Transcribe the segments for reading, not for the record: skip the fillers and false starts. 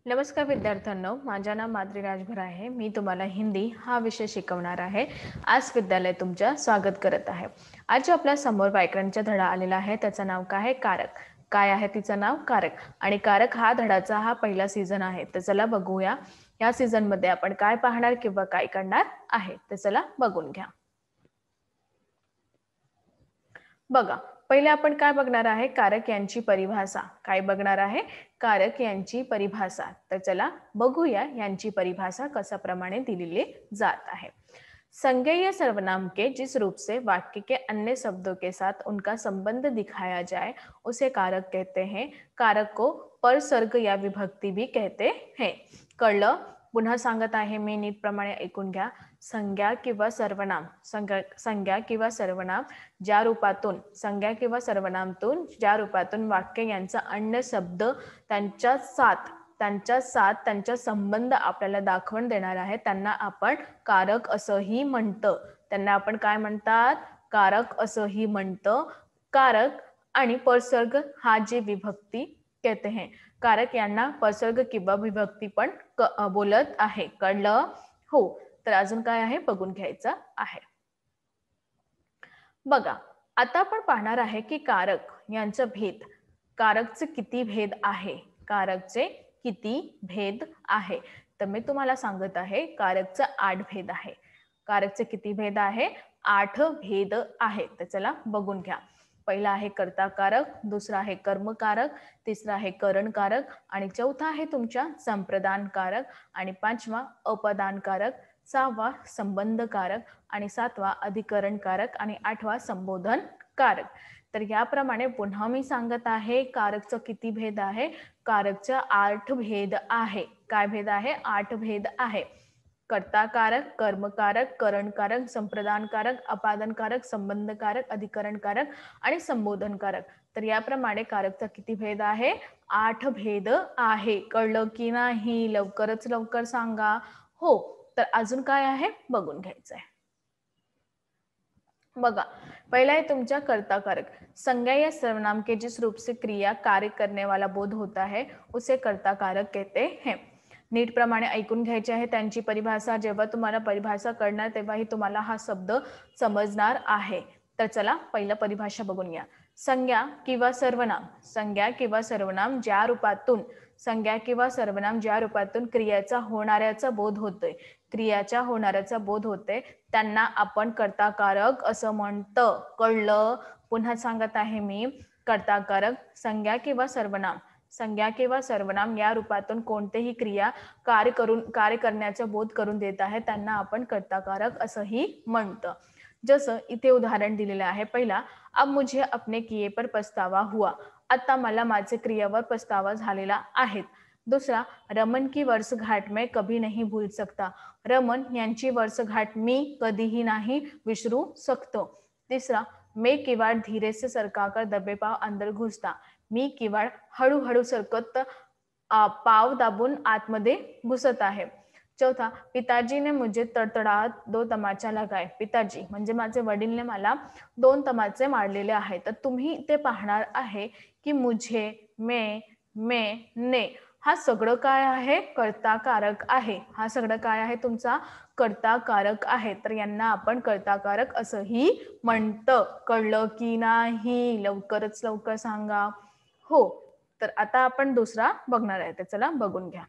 नमस्कार विद्यार्थ्यांनो, माझे नाव माद्री राजभर आहे। मी तुम्हाला हिंदी हा विषय शिकवणार आहे। आज विद्यालय तुमच्या स्वागत करत आहे। आज जो आपल्या समोर व्याकरणचा धडा आलेला आहे त्याचं नाव काय आहे? कारक। काय आहे तिचं नाव? कारक। आणि कारक हा धडाचा हा पहिला सीझन आहे। तर चला बघूया या सीझन मध्ये आपण काय पाहणार किंवा काय करणार आहे। तर चला बघून घ्या। बघा, पहिले आपण काय बघणार आहे? कारक यांची परिभाषा। काय बघणार आहे? कारक यांची परिभाषा। तर चला बघूया यांची परिभाषा कशा प्रमाणे दिलेली जात है। संज्ञेय सर्वनाम के जिस रूप से वाक्य के अन्य शब्दों के साथ उनका संबंध दिखाया जाए उसे कारक कहते हैं। कारक को परसर्ग या विभक्ति भी कहते हैं। कळलं? पुन्हा सांगत आहे मी, नीट प्रमाणे ऐकून घ्या। संज्ञा किंवा सर्वनाम, संज्ञा किंवा सर्वनाम ज्या रूपातून, संज्ञा किंवा सर्वनामतून ज्या रूपातून वाक्य यांचा अन्य शब्द त्यांच्या साथ त्यांचा संबंध आपल्याला दाखवून देणार आहे त्यांना आपण कारक असंही म्हणतं। त्यांना आपण काय म्हणतात? कारक असंही म्हणतं। कारक आणि परसर्ग हा जे विभक्ती कहते हैं। कारक यांना परसर्ग किंवा विभक्ती पण बोलत आहे। कळलं? हो। तर अजून काय आहे बघून घ्यायचं आहे। बघा, आता आपण पाहणार आहे की कारक यांचा भेद, कारकचे किती भेद आहे, कारकचे किती भेद आहे। तर मी तुम्हाला सांगत आहे कारकचे 8 भेद आहे। कारकचे किती भेद आहे? 8 भेद आहे। तर चला बघून घ्या। पहिला आहे कर्ता कारक, दुसरा आहे कर्म कारक, तिसरा आहे करण कारक आणि चौथा आहे तुमचा संप्रदान कारक आणि पाचवा अपदान कारक, सहावा संबंध कारक आणि सातवा अधिकरण कारक आणि आठवा संबोधन कारक। तर याप्रमाणे पुन्हा मी सांगत आहे कारकचा किती भेद आहे? कारकचा 8 भेद आहे। काय भेद आहे? 8 भेद आहे। कर्ता कारक, कर्म कारक, करण कारक, संप्रदान कारक, अपादन कारक, संबंध कारक, अधिकरण कारक आणि संबोधन कारक। तर याप्रमाणे कारकचा किती भेद आहे? 8 भेद आहे। कळलं की नाही? लवकरच लवकर सांगा। हो। तर अजून काय आहे बघून घ्यायचं आहे। बघा, पहला है तुमचा कर्ता कारक। संज्ञा या सर्वनाम के जिस रूप से क्रिया कार्य करने वाला बोध होता है उसे कर्ता कारक कहते हैं। नीट प्रमाणे ऐकून घ्यायचे आहे त्यांची परिभाषा। जेव्हा तुम्हाला परिभाषा कळणार तेव्हाही तुम्हाला हा शब्द समजणार आहे। तर चला पहिला परिभाषा बघून घ्या। संज्ञा किंवा सर्वनाम, संज्ञा किंवा सर्वनाम ज्या रूपातून, संज्ञा किंवा सर्वनाम ज्या रूपातून क्रियाचा होणाऱ्याचा बोध होतोय, क्रियाच्या होणाऱ्याचा बोध होते त्यांना आपण कर्ता कारक असं म्हणतं। कळलं? पुन्हा सांगत आहे मी, कर्ता कारक संज्ञा किंवा सर्वनाम, संज्ञा किंवा सर्वनाम या रूपातून कोणतेही क्रिया कार्य करण्याचा बोध करून देत आहे त्यांना आपण कर्ता कारक असंही म्हणतं। जसं इथे उदाहरण दिलेलं आहे। पहिला, अब मुझे अपने किए पर पछतावा हुआ। आता मला माझे क्रियावर पछतावा झालेला आहे। दुसरा, रमन की वर्षगांठ मैं कभी नहीं भूल सकता। रमन यांची वर्षगांठ मी कधीही नाही विसरू सकतो। तिसरा, मैं किवाड़ धीरे से सरकाकर दबे पाव अंदर घुसता। मी किवाड़ हळूहळू सरकत पाव दाबून आतमध्ये घुसत आहे। चौथा, पिताजी ने मुझे तड़तड़ाहट 2 तमाचा लगाए। पिताजी म्हणजे माझे वडीलने मला 2 तमाचे मारलेले आहेत। तर तुम्ही ते पाहणार आहे की मुझे, मैं, ने हा सगळं काय आहे? कर्ता कारक आहे। हा सगळं काय आहे? तुमचा कर्ता कारक आहे। तर यांना आपण कर्ता कारक असंही म्हणतं। कळलं की नाही? लवकरच लवकर सांगा। हो। तर आता आपण दुसरा बघणार आहे। तर चला बघून घ्या।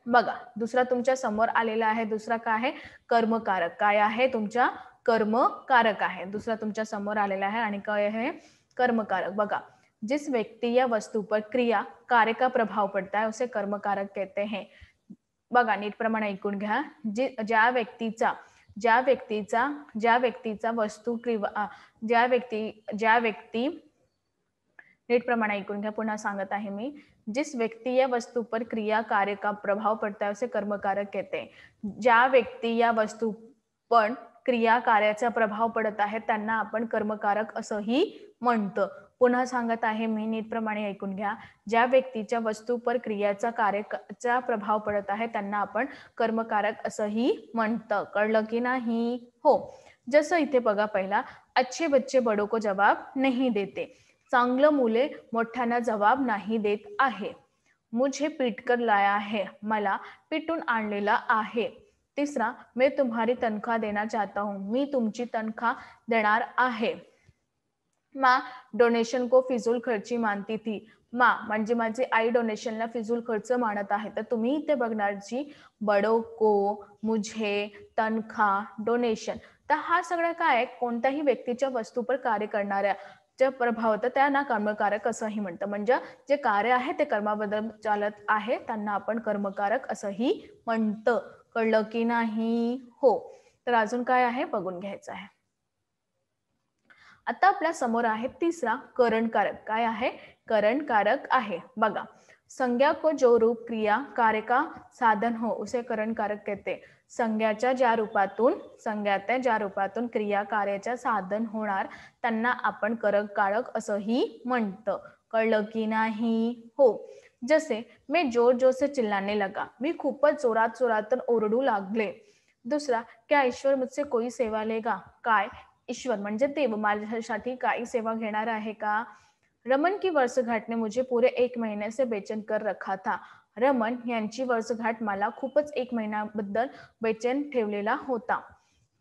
बघा, दुसरा तुमच्या समोर आलेला आहे। दुसरा काय आहे? कर्मकारक। काय आहे? तुमच्या कर्मकारक आहे। दुसरा तुमच्या समोर आलेला आहे आणि काय आहे? कर्मकारक। बघा, जिस व्यक्ति या वस्तु पर क्रिया कार्य का प्रभाव पड़ता है उसे कर्मकारक कहते हैं। बघा, नीट प्रमाणे ऐकून घ्या। ज्या व्यक्तीचा वस्तू किंवा ज्या व्यक्ती नीट प्रमाणे ऐकून घ्या, पुन्हा सांगत आहे मी। जिस व्यक्ति या वस्तु पर क्रिया कार्य का प्रभाव पड़ता है उसे कर्मकारक कहते हैं। ज्या व्यक्ती या वस्तू पण क्रिया कार्याचा प्रभाव पडत आहे त्यांना आपण कर्मकारक असंही म्हणतं। पुन्हा सांगत आहे मी, नीट प्रमाणे ऐकून घ्या। ज्या व्यक्तीच्या वस्तू पर क्रियाचा कार्याचा प्रभाव पडत आहे त्यांना आपण कर्मकारक असंही म्हणतं। कळलं की नाही? हो। जसं इथे बघा, पहिला, अच्छे बच्चे बड़ों को जवाब नहीं देते। चांगलं मुले मोठ्यांना जवाब नाही देत आहे। मुझे पीट कर लाया है, मला पिटून आणलेला आहे. तिसरा, मैं तुम्हारी तनख्वाह देना चाहता हूँ, मी तुमची तनख्वाह देणार आहे. माँ डोनेशन को फिजूल खर्ची मानती थी. माँ म्हणजे माझी आई डोनेशनला फिजूल खर्च मानत आहे. तर तुम्ही इथे बघणार जी बडो को, मुझे, तनख्वाह, डोनेशन. तर हा सगळं काय आहे, कोणत्याही व्यक्तीच्या वस्तूपर कार्य करणाऱ्या जे प्रभाव होतं त्यांना कर्मकारक असंही म्हणतं. म्हणजे जे कार्य आहे ते कर्माबद्दल चालत आहे त्यांना आपण कर्मकारक असंही म्हणतं. कळलं की नाही? हो. तर अजून काय आहे बघून घ्यायचं आहे. आता आपल्या समोर आहे तिसरा करणकारक. काय आहे? करणकारक आहे. बघा, संज्ञा को जो रूप क्रिया कार्य का साधन हो उसे करणकारक कहते. संज्ञाच्या ज्या रूपातून क्रिया कार्याच्या साधन होणार त्यांना आपण करणकारक असंही म्हणतं. कळलं की नाही? हो. जसे मैं जोर जोर से चिल्लाने लगा, मी खूपच जोरात जोरातून ओरडू लागले. दुसरा, क्या ईश्वर मुझसे कोई सेवा लेगा? काय ईश्वर म्हणजे देव माझ्यासाठी काही सेवा घेणार आहे का? रमन की वर्षगांठ ने मुझे पूरे 1 महीने से बेचैन कर रखा था. रमन यांची वर्षगांठ मला खूपच 1 महिन्याबद्दल बेचैन ठेवलेला होता.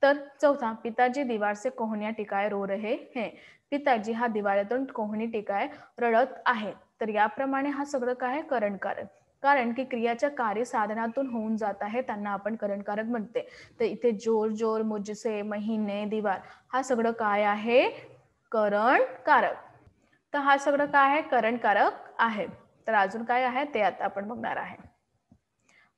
तर चौथा, पिताजी दीवार से कोहनिया टिकाए रो रहे हैं. पिताजी हा दिवाळीतून कोहनी टिकाए रडत आहे. तर याप्रमाणे हा सगळं काय आहे? करणकारक. कारण की क्रियाच्या कार्य साधनातून होऊन जात आहे त्यांना आपण करणकारक म्हणते. तर इथे जोर जोर, मुझसे, महीने, दीवार हा सगळं काय आहे? करणकारक. तर हा सगळं काय आहे? करणकारक आहे. तर अजून काय आहे ते आता आपण बघणार आहे.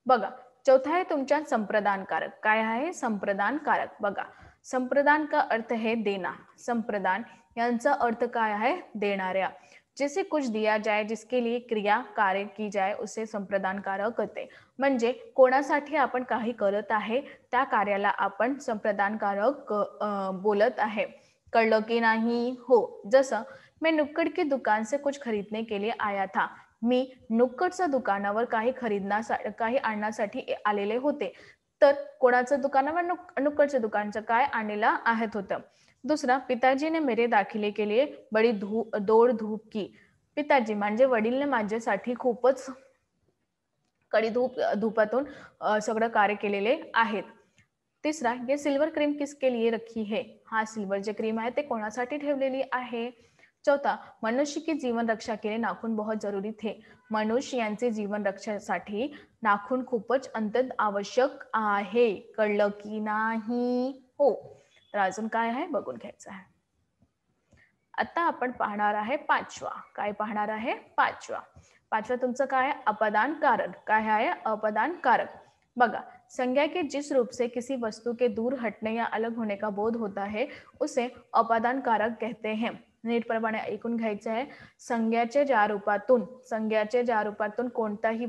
बघा, चौथा आहे तुमच्या संप्रदानकारक. काय आहे? संप्रदानकारक. बघा, संप्रदान का अर्थ है देना. संप्रदान यांचा अर्थ काय आहे? देणाऱ्या. जैसे कुछ दिया जाए जिसके लिए क्रिया कार्य की जाए उसे संप्रदान कारक कहते. म्हणजे कोणासाठी आपण काही करत आहे त्या कार्याला आपण संप्रदान कारक बोलत आहे. कळलं की नाही? हो. जसं मैं नुक्कड़ की दुकान से कुछ खरीदने के लिए आया था. मी नुक्कडच्या दुकानावर काही आणण्यासाठी आलेले होते. तर कोणाचं दुकानावर? नुक्कडच्या दुकानचं काय आणलेलं आहेत होतं. दुसरा, पिताजी ने मेरे दाखिले के लिए बड़ी दौड़ धूप की. पिताजी म्हणजे वडीलने माझ्यासाठी खूपच कडी धूपातून सगळं कार्य केलेले आहेत. तिसरा, ये सिल्वर क्रीम किसके लिए रखी है. हा सिल्वर जे क्रीम आहे ते कोणासाठी ठेवलेली आहे. चौथा, मनुष्य की जीवन रक्षा के लिए नाखून बहुत जरूरी थे. मनुष्य यांचे जीवन रक्षासाठी नाखून खूपच अत्यंत आवश्यक आहे. कळलं की नाही? हो. तर अजून काय आहे बघून घ्यायचं आहे. आता आपण पाहणार आहे पाचवा. काय पाहणार आहे? पाचवा तुमचं काय आहे? अपदान कारक. काय आहे? अपदान कारक. बघा, संज्ञा के जिस रूप से किसी वस्तु के दूर हटने या अलग होने का बोध होता है उसे अपादान कारक कहते हैं. नीटप्रमाणे ऐकून घ्यायचं आहे. संज्ञाच्या ज्या रूपातून कोणताही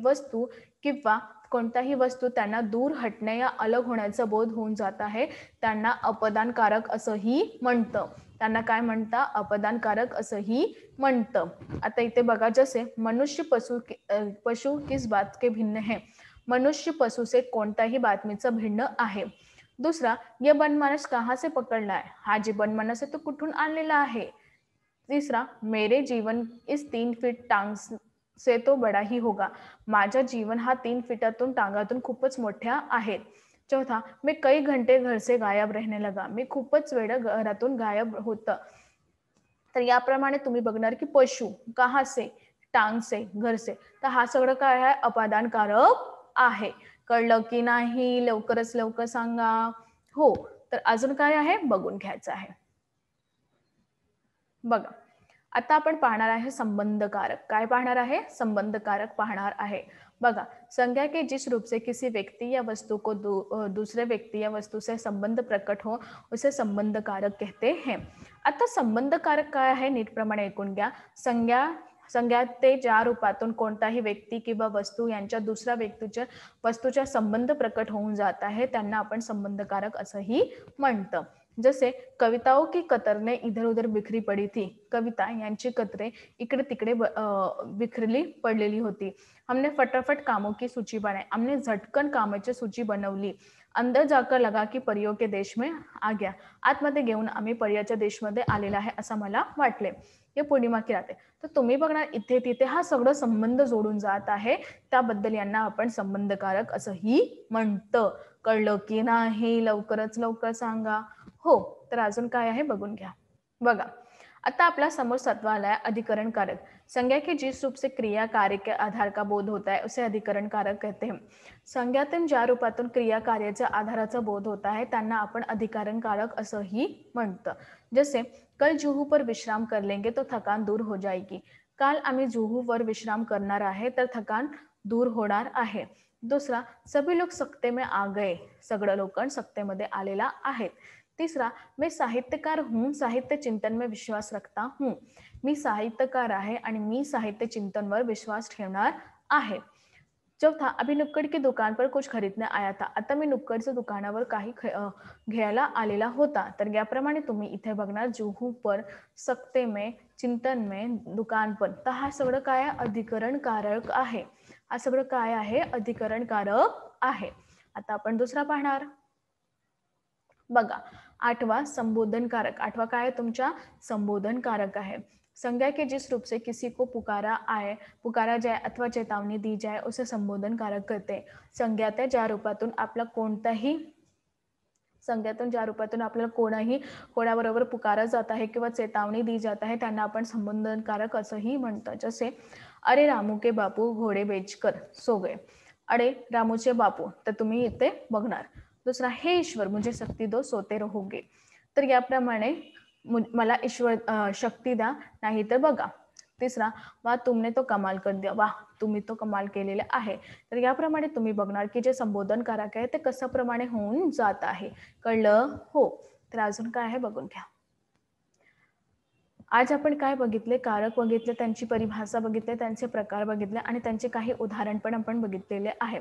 वस्तू त्यांना दूर हटणे या अलग होण्याचा बोध होऊन जात आहे त्यांना अपदानकारक असंही म्हणतं. त्यांना काय म्हणता? अपदानकारक असंही म्हणतं. आता इथे बघा, जसे मनुष्य पशु किस बात के भिन्न है. मनुष्य पशु से कोणत्याही बातमीचं भिन्न आहे. दुसरा, ये बनमानस कहाँ से पकडला है. हा जे बनमानस आहे तो कुठून आणलेला आहे. तीसरा, मेरे जीवन इस 3 फीट टांग से तो बड़ा ही होगा. माझा जीवन हा 3 फीटातून टांगातून खूपच मोठ्या आहेत. चौथा, मैं कई घंटे घर से गायब रहने लगा. मी खूपच वेळ घरातून गायब होतं. तर याप्रमाणे तुम्ही बघणार की पशु, कहाँ से, टांग से, घर से. तर हा सगळं काय आहे? अपादानकारक आहे. कळलं की नाही? लवकरच लवकर सांगा. हो. तर अजून काय आहे बघून घ्यायचं आहे. बघा, आता आपण पाहणार आहे संबंधकारक. काय पाहणार आहे? संबंधकारक पाहणार आहे. बघा, संज्ञा के जिस रूप से किसी व्यक्ति या वस्तु को दूसरे व्यक्ति या वस्तु से संबंध प्रकट हो उसे संबंधकारक कहते हैं. आता संबंधकारक काय आहे नीटप्रमाणे ऐकून घ्या. संज्ञा ते ज्या रूपातून कोणताही व्यक्ती किंवा वस्तू यांच्या दुसऱ्या वस्तूच्या संबंध प्रकट होऊन जात आहे त्यांना आपण संबंधकारक असंही म्हणतं. जसे कविताओं की कतरने इधर उधर बिखरी पडी थी. कविता यांची कतरे इकडे तिकडे बिखरली पडलेली होती. हमने फटाफट कामों की सूची बनाई. हमने झटकन कामाची सूची बनवली. अंदर जाकर लगा की परियों के देश में आ गया. आतमध्ये घेऊन आम्ही परियाच्या देशमध्ये आलेला आहे असं मला वाटले. या पूर्णिमा की राहते. तर तुम्ही बघणार इथे तिथे हा सगळं संबंध जोडून जात आहे, त्याबद्दल यांना आपण संबंधकारक असंही म्हणतं. कळलं की नाही? लवकरच लवकर सांगा. हो, तर अजून काय आहे बघून घ्या. बघा, आता आपल्या समोर सत्व आलाय अधिकरण कारक. संज्ञा के जिस रूप से क्रिया कार्य के आधार का बोध होता है उसे अधिकरण कारक कहते हैं. संज्ञातून ज्या रूपातून क्रिया कार्याच्या आधाराचा बोध होत आहे त्यांना आपण अधिकरण कारक असंही म्हणतं. जसे कल जुहू पर विश्राम कर लेंगे तो थकान दूर हो जाएगी. काल आम्ही जुहूवर विश्राम करणार आहे तर थकान दूर होणार आहे. दुसरा, सभी लोग सकते में आ गए. सगळं लोक सकतेमध्ये आलेला आहेत. तीसरा, मैं साहित्यकार हूँ, साहित्य चिंतन में विश्वास रखता हूँ. मी साहित्यकार आहे आणि मी साहित्य चिंतनवर विश्वास ठेवणार आहे. चौथा, अभी नुक्कड़ की दुकान पर कुछ खरीदने आया था. आता मी नुक्कडच्या दुकानावर काही घ्यायला आलेला होता. तर याप्रमाणे तुम्ही इथे बघणार जुहू पर, सकते में, चिंतन में, दुकान पर. तर हा सगळं काय आहे? अधिकरण कारक आहे. हा सगळं काय आहे? अधिकरण कारक आहे. आता आपण दुसरा पाहणार. बघा, आठवा संबोधन कारक. आठवा काय आहे तुमच्या? संबोधन कारक आहे. संज्ञा के जिस रूप से किसी को पुकारा जाए अथवा चेतावनी दी जाए उसे संबोधन कारक कहते हैं. संज्ञाच्या ज्या रूपातून आपला आपल्याला कोणाबरोबर पुकारलं जात आहे किंवा चेतावणी दी जात आहे त्यांना आपण संबोधनकारक असंही म्हणतात. जसे अरे रामू के बापू घोडे बेचकर सो गए. अरे रामूचे बापू, तर तुम्ही इथे बघणार. दुसरा, हे ईश्वर मुझे शक्ती दो सोते रहोगे. तर याप्रमाणे मला ईश्वर शक्ती द्या, नाही तर बघा. तिसरा, वाह तुमने तो कमाल कर दिया. वाह तुम्ही तो कमाल केलेले आहे. तर याप्रमाणे तुम्ही बघणार की जे संबोधनकारक आहे ते कशा प्रमाणे होऊन जात आहे. कळलं? हो. तर अजून काय आहे बघून घ्या. आज आपण काय बघितले? कारक बघितले, त्यांची परिभाषा बघितले, त्यांचे प्रकार बघितले आणि त्यांचे काही उदाहरण पण आपण बघितलेले आहे.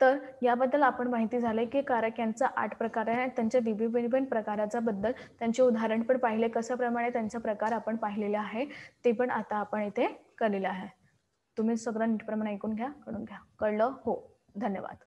तर याबद्दल आपण माहिती झाले की कारक यांचा 8 प्रकार आहे. त्यांच्या विभिन्न प्रकाराचा बद्दल त्यांचे उदाहरण पण पाहिले, कशाप्रमाणे त्यांचा प्रकार आपण पाहिलेले आहे ते पण आता आपण इथे केलेले आहे. तुम्ही सगळं नीटप्रमाणे ऐकून घ्या, कळून घ्या. कळलं? हो. धन्यवाद.